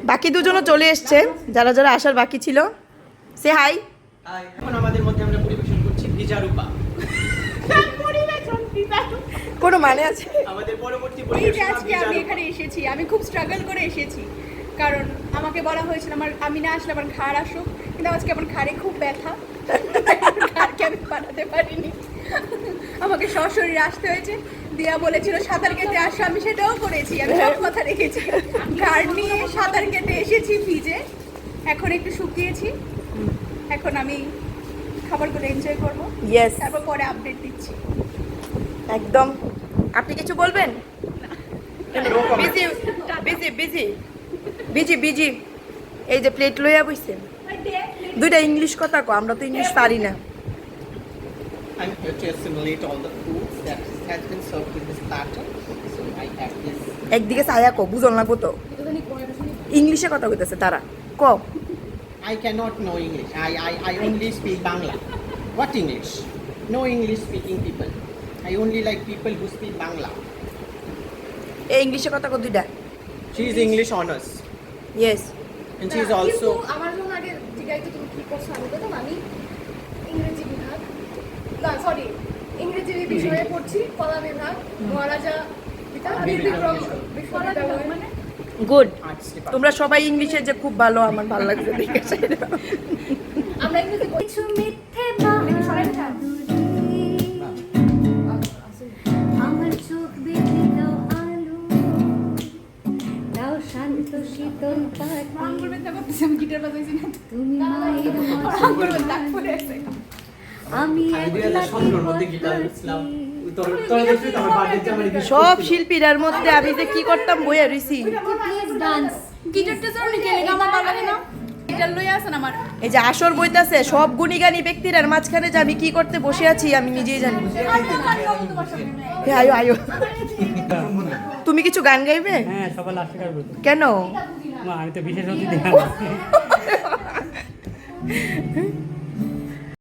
বাকি দুজনও চলে এসছে, যারা যারা আসার বাকি ছিল। সে হাই। এখন আমাদের মধ্যে আমরা পরিবেশন করছি ভিজারুপা। কোনো মানে আছে? আমাদের পরবর্তী এই যে পরিবেশনা আজকে আমি এখানে এসেছি, আমি খুব স্ট্রাগল করে এসেছি, কারণ আমাকে বলা হয়েছিল আমি না আসলে আমার ঘাড় আসুক, কিন্তু আজকে আমার ঘাড়ে খুব ব্যথা, ঘাড়কে আমি পাঠাতে পারিনি, আমাকে সশরীরে আসতে হয়েছে। দিয়া বলেছিল সাঁতার কেটে আসো, আমি সেটাও করেছি, আমি সব কথা রেখেছি। ঘাড় নিয়ে সাঁতার কেটে এসেছি ভিজে, এখন একটু শুকিয়েছি, এখন আমি খাবারগুলো এনজয় করবো, ইয়েস, তারপর পরে আপডেট দিচ্ছি। একদম। আপনি কিছু বলবেন? Busy busy busy busy busy. এই যে প্লেট লইয়া বইছে, দুইটা ইংলিশ কথা কো, আমরা তো ইংলিশ পারি না। I'm here to assimilate all the foods that has been served in this platter. So I have this. একদিকে ছায়া কো, বুঝল না কত ইংলিশে কথা কইতেছে তারা। ক I cannot know English. I only speak Bangla. What English? No English speaking people. I only like people who speak Bangla. এই ইংলিশে কথা কো দুইটা। She is English honors. Yes. And she is also. আমার জন্য আগে জিজ্ঞাসা তুমি কি করছো, আমি বলতাম আমি ইংরেজি বিভাগ, না সরি ইংরেজি বিষয়ে পড়ছি, কলা বিভাগ, মহারাজা বিক্রম বিশ্ববিদ্যালয়। মানে গুড। Arts department. তোমরা সবাই ইংলিশে যে খুব ভালো, আমার ভালো লাগছে দেখে। আমরা ইংরেজি কিছু মিথ্যে আমার চোখ বেঁধে দাও আলো, দাও শান্ত শীতল পাখি, আমি গিটার বাজাইছি না, তুমি মায়ের মতো, আমি সব শিল্পীরার মধ্যে আমি যে কি করতাম বইয়া রইছি। ডান্স গিটারটা জরুরি কেন আমার ভালো লাগে না, গিটার লই আছেন আমার। এই যে আসর বইতাছে, সব গুণীগানী ব্যক্তিরার মাঝখানে যে আমি কি করতে বসে আছি আমি নিজেই জানি। এ, আয়ো আয়ো। তুমি কিছু গান গাইবে? হ্যাঁ, সবাই লাস্টে গাইবো। কেন? মা, আমি তো বিশেষ অতিথি।